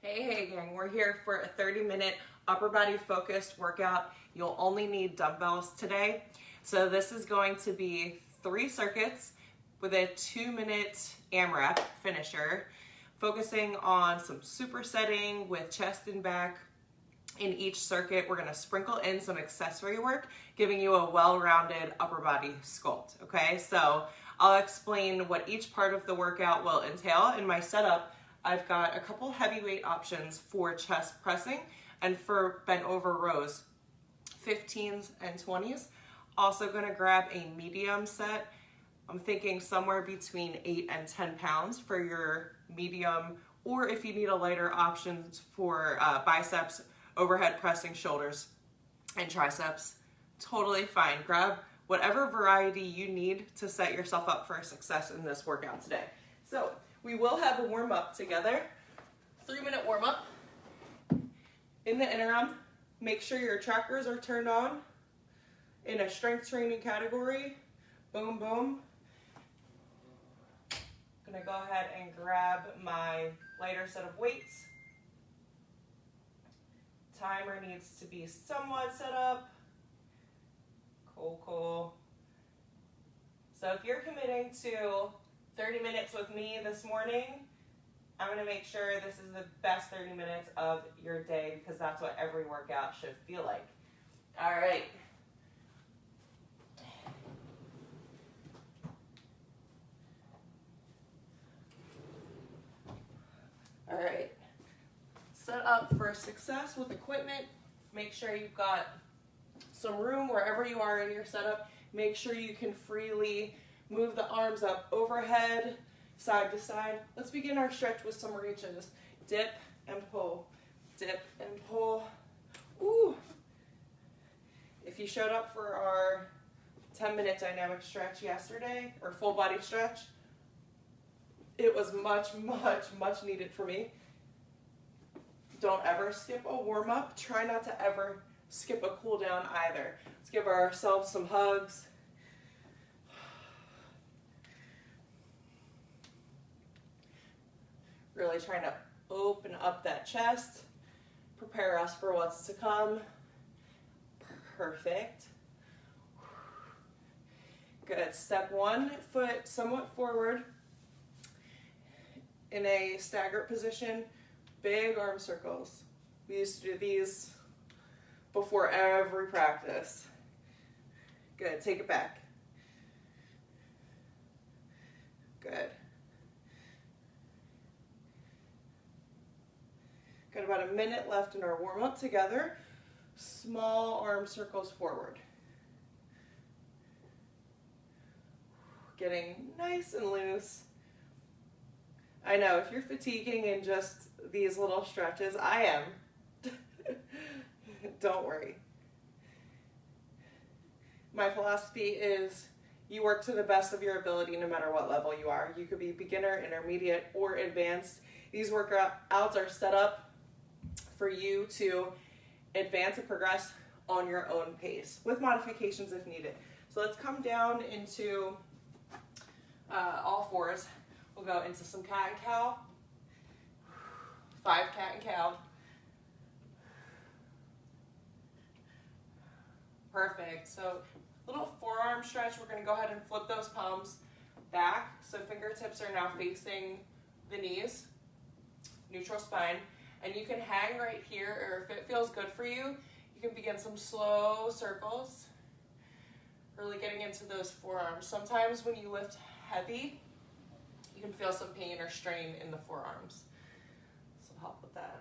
Hey gang, we're here for a 30-minute upper body focused workout. You'll only need dumbbells today. So this is going to be 3 circuits with a 2-minute AMRAP finisher, focusing on some supersetting with chest and back. In each circuit, we're gonna sprinkle in some accessory work, giving you a well-rounded upper body sculpt, okay? So I'll explain what each part of the workout will entail. In my setup, I've got a couple heavyweight options for chest pressing and for bent over rows, 15s and 20s. Also gonna grab a medium set. I'm thinking somewhere between 8 and 10 pounds for your medium, or if you need a lighter options for biceps, overhead pressing, shoulders, and triceps, totally fine. Grab whatever variety you need to set yourself up for success in this workout today. So we will have a warm up together, 3-minute warm up. In the interim, make sure your trackers are turned on in a strength training category. Boom, boom. I'm gonna go ahead and grab my lighter set of weights. Timer needs to be somewhat set up. Cool. So if you're committing to 30 minutes with me this morning, I'm gonna make sure this is the best 30 minutes of your day, because that's what every workout should feel like. All right. All right. Set up for success with equipment. Make sure you've got some room wherever you are in your setup. Make sure you can freely move the arms up overhead, side to side. Let's begin our stretch with some reaches. Dip and pull, dip and pull. Ooh. If you showed up for our 10-minute dynamic stretch yesterday, or full body stretch, it was much needed for me. Don't ever skip a warm up. Try not to ever skip a cool down either. Let's give ourselves some hugs. Really trying to open up that chest, prepare us for what's to come. Perfect. Good. Step 1, foot somewhat forward in a staggered position. Big arm circles. We used to do these before every practice. Good. Take it back. Good. Got about a minute left in our warm-up together. Small arm circles forward. Getting nice and loose. I know, if you're fatiguing in just these little stretches, I am. Don't worry. My philosophy is you work to the best of your ability no matter what level you are. You could be beginner, intermediate, or advanced. These workouts are set up for you to advance and progress on your own pace, with modifications if needed. So let's come down into all fours. We'll go into some cat and cow. 5 cat and cow. Perfect. So little forearm stretch. We're going to go ahead and flip those palms back. So fingertips are now facing the knees. Neutral spine. And you can hang right here, or if it feels good for you, you can begin some slow circles. Really getting into those forearms. Sometimes when you lift heavy, you can feel some pain or strain in the forearms. So help with that.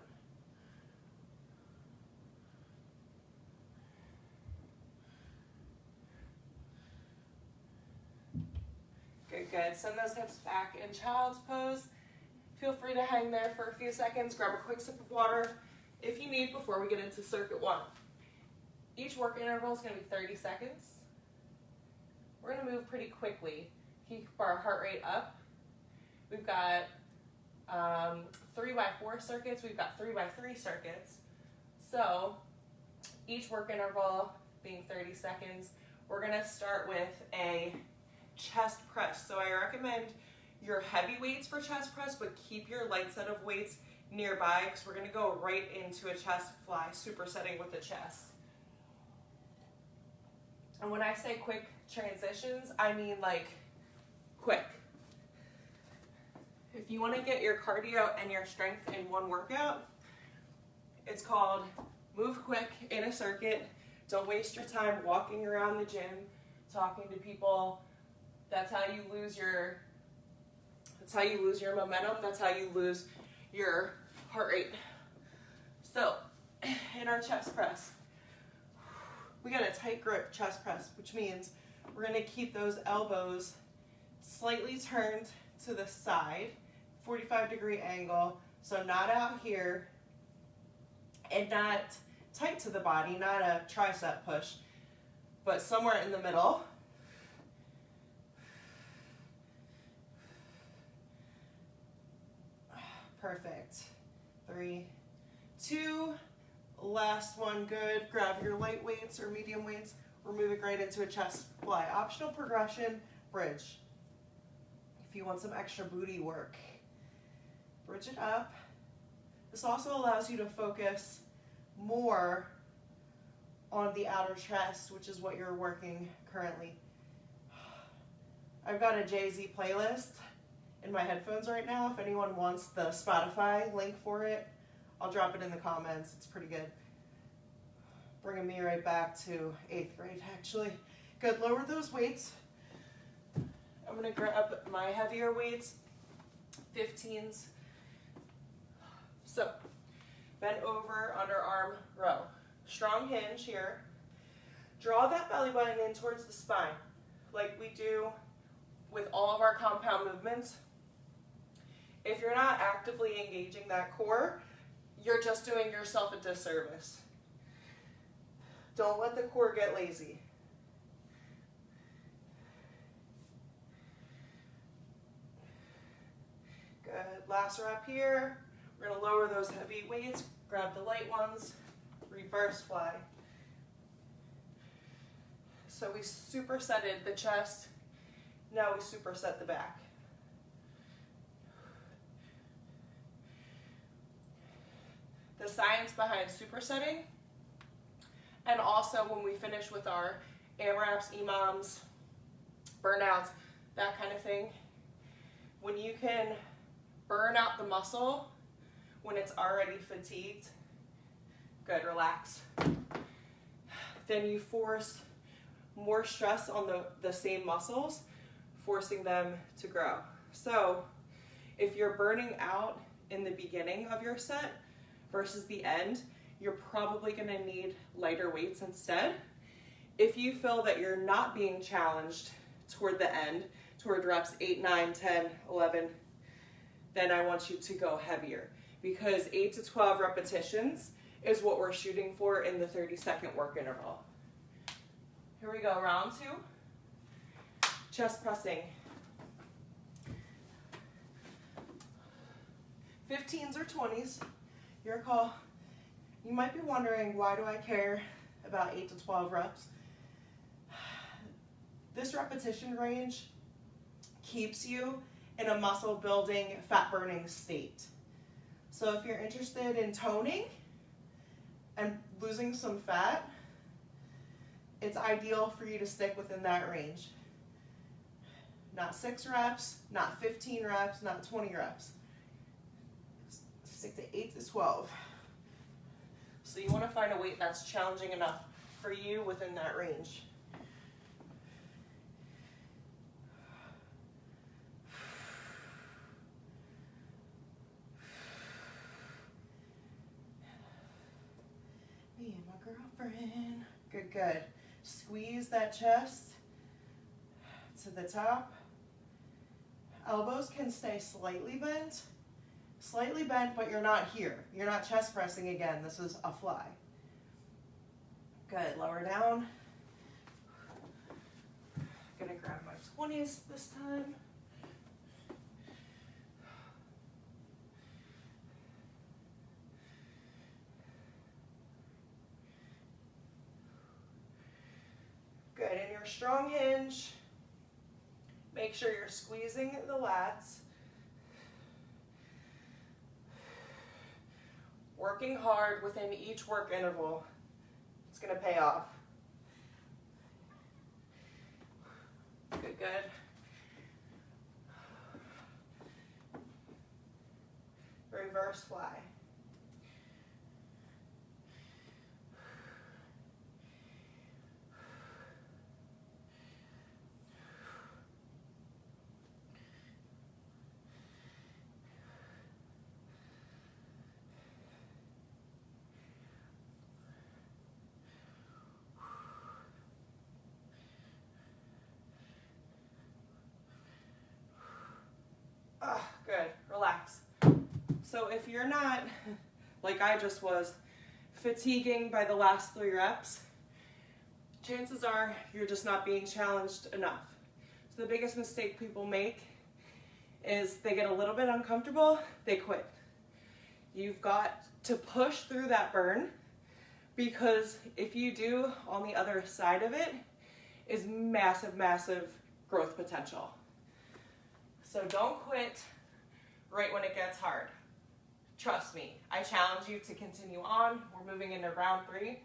Good. Send those hips back in child's pose. Feel free to hang there for a few seconds. Grab a quick sip of water if you need before we get into circuit 1. Each work interval is going to be 30 seconds. We're going to move pretty quickly. Keep our heart rate up. We've got 3x4 circuits. We've got 3x3 circuits. So each work interval being 30 seconds, we're going to start with a chest press. So I recommend your heavy weights for chest press, but keep your light set of weights nearby because we're gonna go right into a chest fly, supersetting with the chest. And when I say quick transitions, I mean like quick. If you want to get your cardio and your strength in one workout, it's called move quick in a circuit. Don't waste your time walking around the gym, talking to people. That's how you lose your momentum. That's how you lose your heart rate. So in our chest press, we got a tight grip chest press, which means we're gonna keep those elbows slightly turned to the side, 45-degree angle, so not out here and not tight to the body, not a tricep push, but somewhere in the middle. Perfect. 3, 2, last one, good. Grab your light weights or medium weights. We're moving right into a chest fly. Optional progression, bridge. If you want some extra booty work, bridge it up. This also allows you to focus more on the outer chest, which is what you're working currently. I've got a Jay-Z playlist in my headphones right now. If anyone wants the Spotify link for it, I'll drop it in the comments. It's pretty good. Bringing me right back to 8th grade, actually. Good, lower those weights. I'm gonna grab my heavier weights, 15s. So, bend over, underarm row. Strong hinge here. Draw that belly button in towards the spine, like we do with all of our compound movements. If you're not actively engaging that core, you're just doing yourself a disservice. Don't let the core get lazy. Good, last rep here. We're gonna lower those heavy weights, grab the light ones, reverse fly. So we supersetted the chest, now we superset the back. The science behind supersetting, and also when we finish with our AMRAPs, EMOMs, burnouts, that kind of thing, when you can burn out the muscle when it's already fatigued, good, relax. Then you force more stress on the same muscles, forcing them to grow. So if you're burning out in the beginning of your set versus the end, you're probably gonna need lighter weights instead. If you feel that you're not being challenged toward the end, toward reps 8, 9, 10, 11, then I want you to go heavier, because 8 to 12 repetitions is what we're shooting for in the 30-second work interval. Here we go, round 2, chest pressing. 15s or 20s, your call. You might be wondering, why do I care about 8 to 12 reps? This repetition range keeps you in a muscle building, fat burning state. So if you're interested in toning and losing some fat, it's ideal for you to stick within that range. Not 6 reps, not 15 reps, not 20 reps. Stick to 8 to 12. So you want to find a weight that's challenging enough for you within that range. Me and my girlfriend. Good, good. Squeeze that chest to the top. Elbows can stay slightly bent. Slightly bent, but you're not here. You're not chest pressing again. This is a fly. Good, lower down. Gonna grab my 20s this time. Good, in your strong hinge, make sure you're squeezing the lats. working hard within each work interval, it's going to pay off. Good, good. Reverse fly. Good, relax. So if you're not, like I just was, fatiguing by the last 3 reps, chances are you're just not being challenged enough. So the biggest mistake people make is they get a little bit uncomfortable, they quit. You've got to push through that burn, because if you do, on the other side of it is massive, massive growth potential. So don't quit right when it gets hard. Trust me, I challenge you to continue on. We're moving into round 3.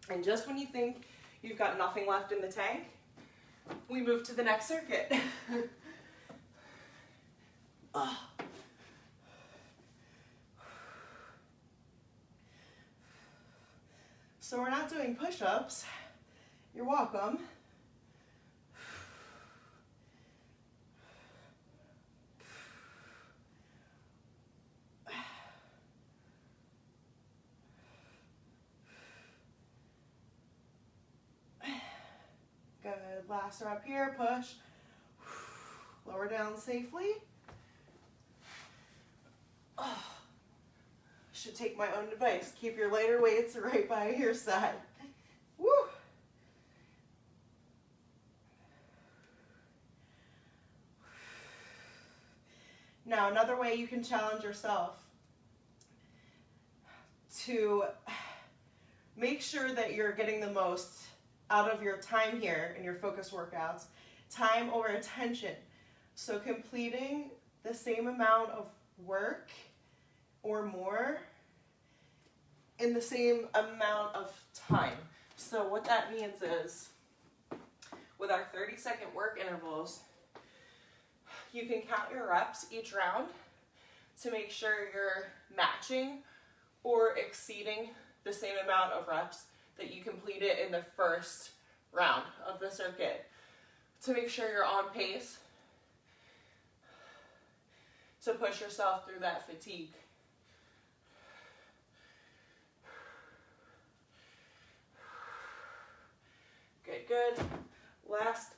And just when you think you've got nothing left in the tank, we move to the next circuit. So we're not doing push-ups. You're welcome. Good, last rep here, push. Lower down safely. Should take my own advice. Keep your lighter weights right by your side. Woo! Now, another way you can challenge yourself to make sure that you're getting the most out of your time here in your focus workouts, time over attention. So completing the same amount of work or more in the same amount of time. So what that means is, with our 30-second work intervals, you can count your reps each round to make sure you're matching or exceeding the same amount of reps that you completed in the first round of the circuit, to make sure you're on pace to push yourself through that fatigue. Good, good. Last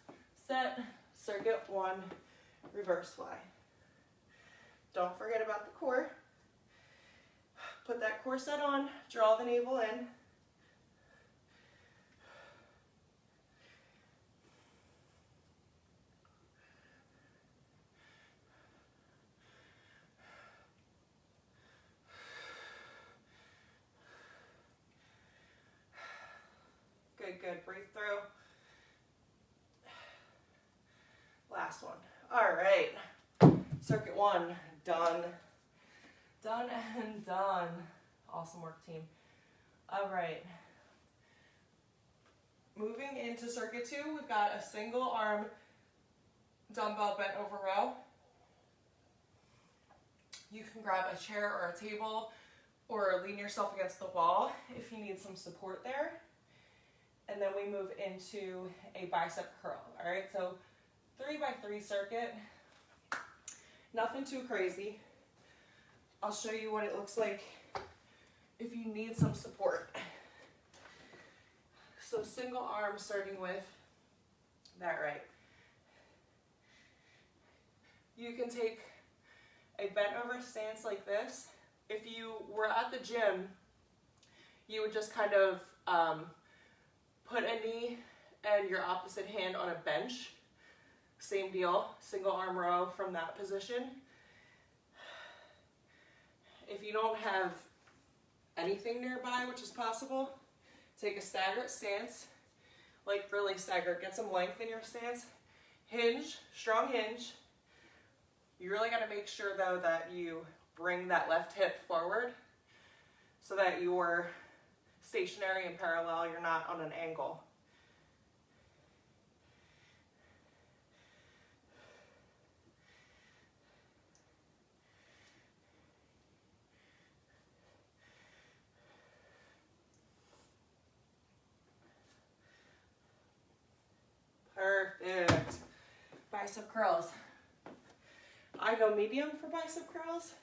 set, circuit 1, reverse fly. Don't forget about the core. Put that core set on, draw the navel in. Good, good, breathe through. Last one. All right, circuit 1, done. Done and done. Awesome work, team. All right. Moving into circuit 2, we've got a single arm dumbbell bent over row. You can grab a chair or a table or lean yourself against the wall if you need some support there. And then we move into a bicep curl. All right, so 3x3 circuit. Nothing too crazy. I'll show you what it looks like if you need some support. So single arm, starting with that right. You can take a bent over stance like this. If you were at the gym, you would just kind of put a knee and your opposite hand on a bench. Same deal, single arm row from that position. If you don't have anything nearby, which is possible, take a staggered stance, like really staggered. Get some length in your stance. Hinge, strong hinge. You really got to make sure though that you bring that left hip forward so that you're stationary and parallel, you're not on an angle. Perfect. Bicep curls. I go medium for bicep curls.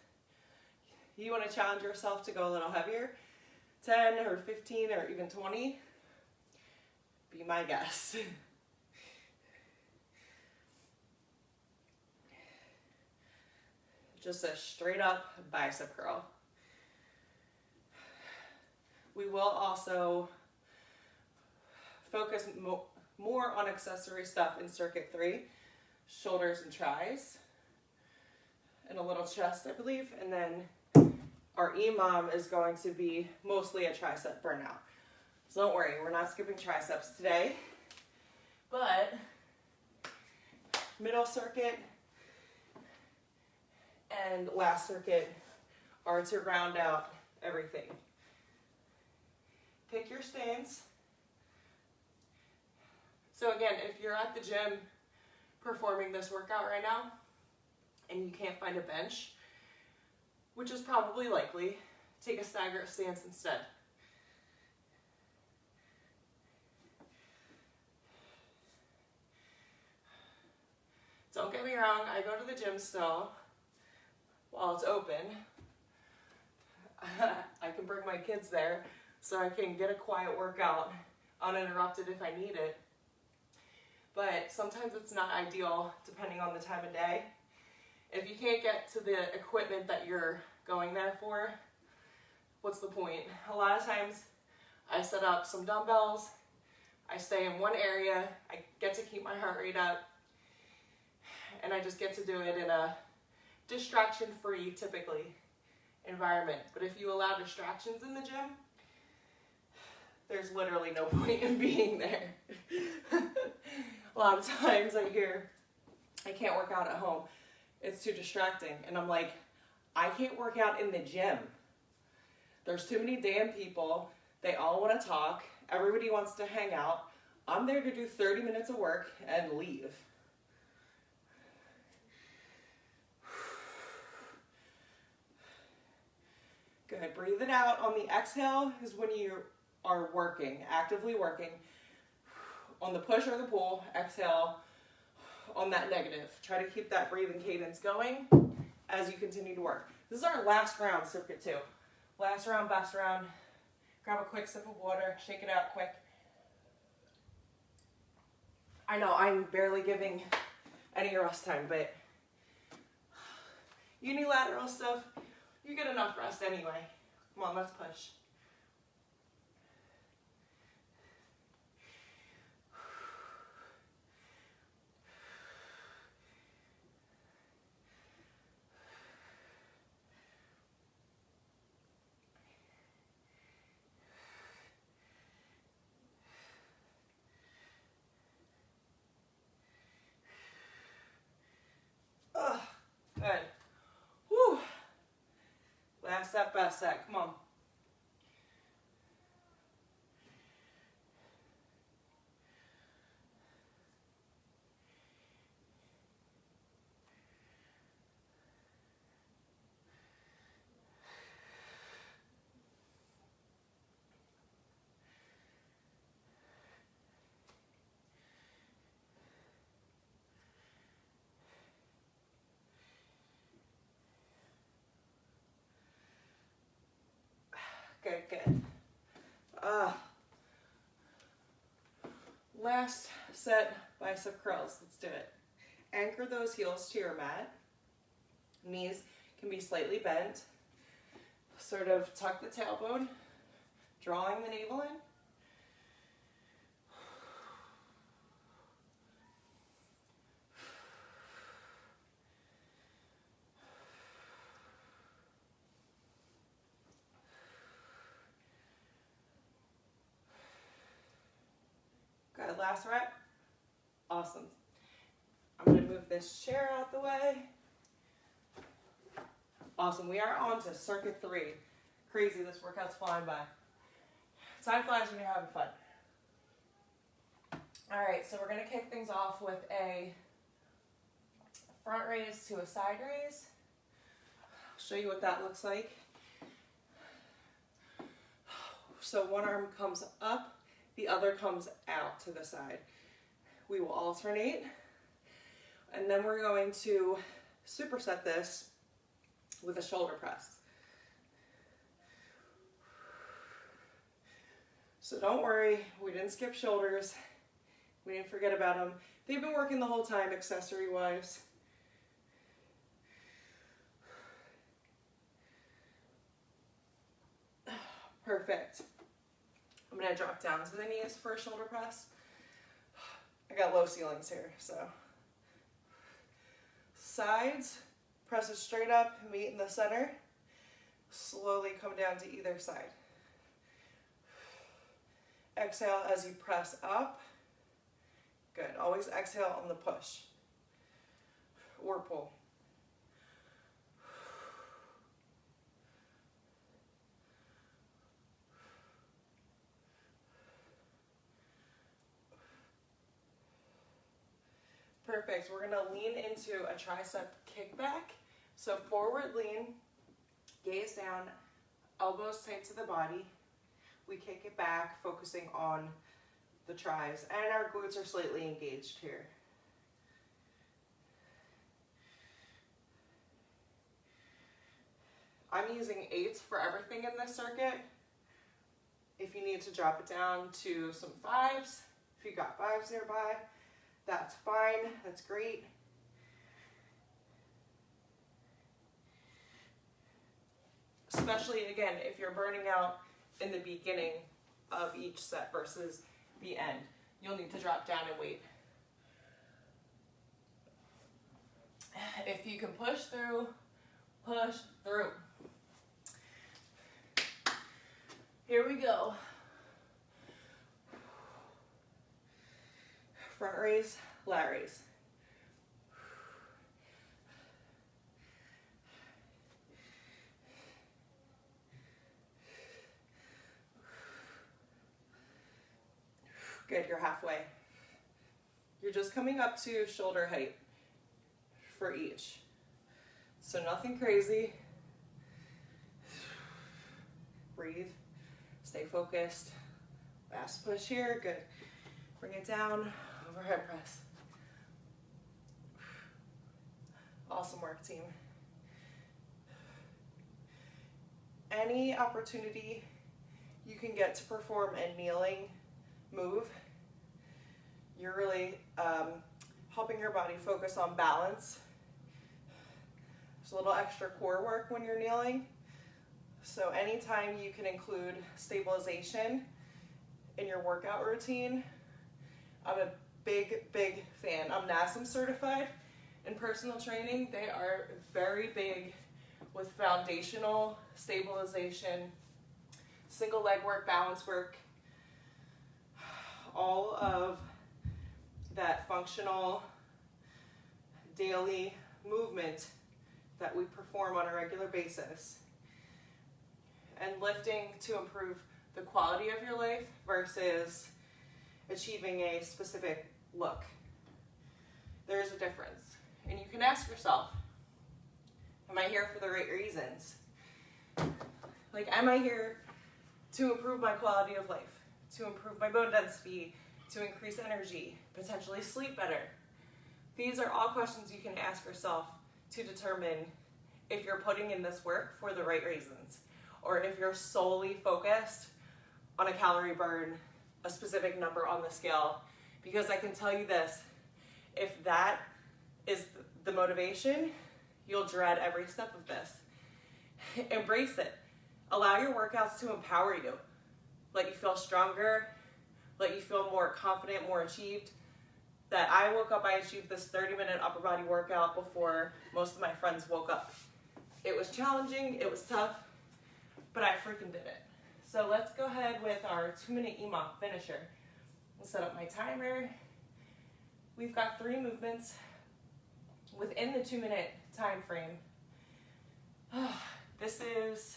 You want to challenge yourself to go a little heavier, 10 or 15 or even 20, be my guest. Just a straight up bicep curl. We will also focus more on accessory stuff in circuit 3, shoulders and tris, and a little chest, I believe, and then our EMOM is going to be mostly a tricep burnout. So don't worry, we're not skipping triceps today, but middle circuit and last circuit are to round out everything. Pick your stance. So again, if you're at the gym performing this workout right now and you can't find a bench, which is probably likely, take a stagger stance instead. Don't get me wrong, I go to the gym still while it's open. I can bring my kids there so I can get a quiet workout uninterrupted if I need it. But sometimes it's not ideal depending on the time of day. If you can't get to the equipment that you're going there for, what's the point? A lot of times I set up some dumbbells, I stay in one area, I get to keep my heart rate up, and I just get to do it in a distraction-free, typically, environment. But if you allow distractions in the gym, there's literally no point in being there. A lot of times I hear, I can't work out at home. It's too distracting. And I'm like, I can't work out in the gym. There's too many damn people. They all want to talk. Everybody wants to hang out. I'm there to do 30 minutes of work and leave. Good. Breathe it out. On the exhale is when you are working, actively working. On the push or the pull, exhale on that negative. Try to keep that breathing cadence going as you continue to work. This is our last round, circuit 2. Last round, best round. Grab a quick sip of water, shake it out quick. I know I'm barely giving any rest time, but unilateral stuff, you get enough rest anyway. Come on, let's push. Good. Whew. Last set, best set. Come on. Good, good. Last set, bicep curls. Let's do it. Anchor those heels to your mat. Knees can be slightly bent. Sort of tuck the tailbone, drawing the navel in. Good, last rep. Awesome. I'm gonna move this chair out the way. Awesome. We are on to circuit 3. Crazy, this workout's flying by. Time flies when you're having fun. All right, so we're going to kick things off with a front raise to a side raise. I'll show you what that looks like. So one arm comes up, the other comes out to the side. We will alternate, and then we're going to superset this with a shoulder press. So don't worry, we didn't skip shoulders. We didn't forget about them. They've been working the whole time, accessory-wise. Perfect. I'm gonna drop down to the knees for a shoulder press. I got low ceilings here, so. Sides, press it straight up, meet in the center. Slowly come down to either side. Exhale as you press up. Good, always exhale on the push or pull. Perfect, we're gonna lean into a tricep kickback. So forward lean, gaze down, elbows tight to the body. We kick it back, focusing on the tris, and our glutes are slightly engaged here. I'm using 8s for everything in this circuit. If you need to drop it down to some 5s, if you got 5s nearby, that's fine, that's great. Especially, again, if you're burning out in the beginning of each set versus the end. You'll need to drop down and wait. If you can push through, push through. Here we go. Front raise, lat raise. Good, you're halfway. You're just coming up to shoulder height for each. So nothing crazy. Breathe, stay focused. Fast push here, good. Bring it down, overhead press. Awesome work, team. Any opportunity you can get to perform a kneeling move, you're really helping your body focus on balance. There's a little extra core work when you're kneeling. So anytime you can include stabilization in your workout routine, I'm a big, big fan. I'm NASM certified in personal training. They are very big with foundational stabilization, single leg work, balance work, all of that functional daily movement that we perform on a regular basis, and lifting to improve the quality of your life versus achieving a specific look. There's a difference. And you can ask yourself, am I here for the right reasons? Like, am I here to improve my quality of life, to improve my bone density, to increase energy, potentially sleep better? These are all questions you can ask yourself to determine if you're putting in this work for the right reasons, or if you're solely focused on a calorie burn, a specific number on the scale. Because I can tell you this, if that is the motivation, you'll dread every step of this. Embrace it. Allow your workouts to empower you. Let you feel stronger, let you feel more confident, more achieved. That I woke up, I achieved this 30-minute upper body workout before most of my friends woke up. It was challenging, it was tough, but I freaking did it. So let's go ahead with our 2-minute EMOM finisher. I'll set up my timer. We've got 3 movements within the 2-minute time frame. This is,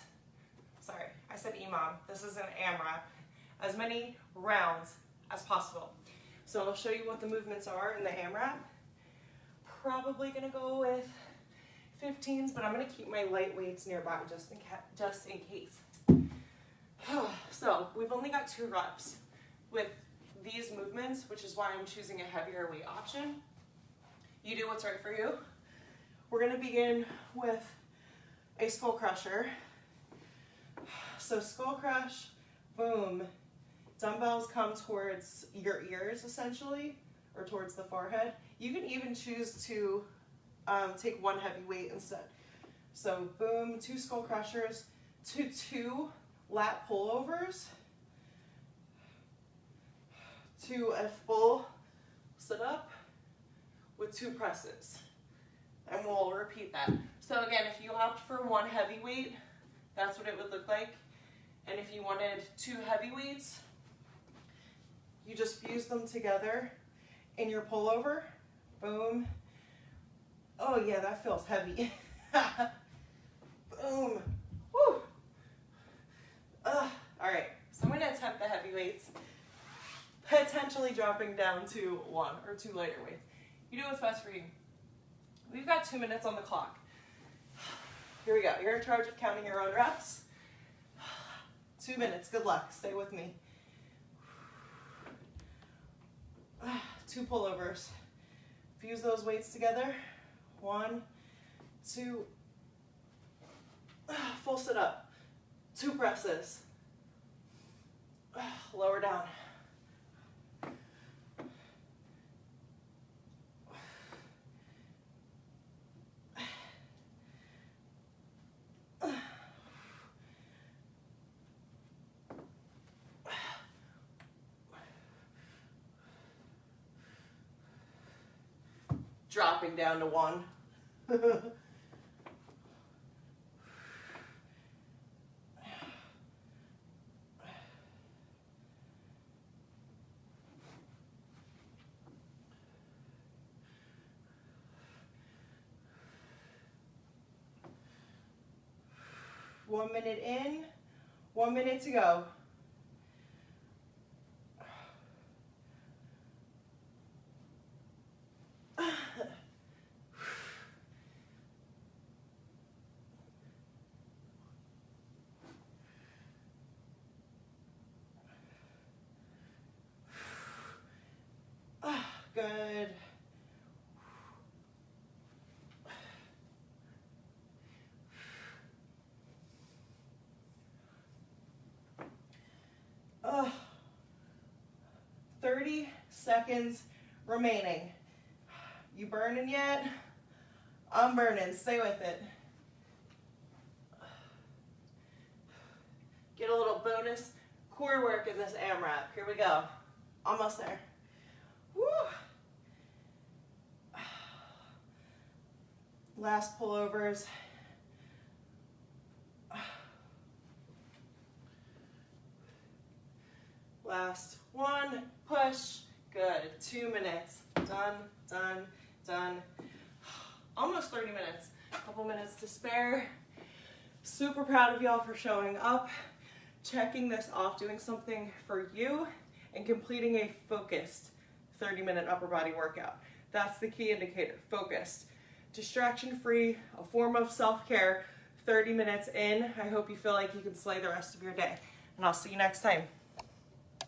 sorry, I said EMOM. This is an AMRAP. As many rounds as possible. So I'll show you what the movements are in the AMRAP. Probably gonna go with 15s, but I'm gonna keep my light weights nearby just in case. So we've only got 2 reps with these movements, which is why I'm choosing a heavier weight option. You do what's right for you. We're gonna begin with a skull crusher. So skull crush, boom. Dumbbells come towards your ears essentially, or towards the forehead. You can even choose to take 1 heavy weight instead. So boom, 2 skull crushers to 2 lat pullovers to a full sit up with 2 presses. And we'll repeat that. So again, if you opt for 1 heavy weight, that's what it would look like. And if you wanted 2 heavy weights, you just fuse them together in your pullover. Boom. Oh yeah, that feels heavy. Boom. Woo. All right, so I'm gonna attempt the heavy weights, potentially dropping down to 1 or 2 lighter weights. You do what's best for you. We've got 2 minutes on the clock. Here we go. You're in charge of counting your own reps. 2 minutes, good luck, stay with me. 2 pullovers. Fuse those weights together. 1, 2, full sit up. 2 presses. Lower down. Dropping down to 1. One minute in, 1 minute to go. Good. Oh, 30 seconds remaining. You burning yet? I'm burning. Stay with it. Get a little bonus core work in this AMRAP. Here we go. Almost there. Woo. Last pullovers. Last 1, push, good, 2 minutes, done, done, done. Almost 30 minutes, a couple minutes to spare. Super proud of y'all for showing up, checking this off, doing something for you, and completing a focused 30-minute upper body workout. That's the key indicator, focused. Distraction-free, a form of self-care, 30 minutes in. I hope you feel like you can slay the rest of your day. And I'll see you next time.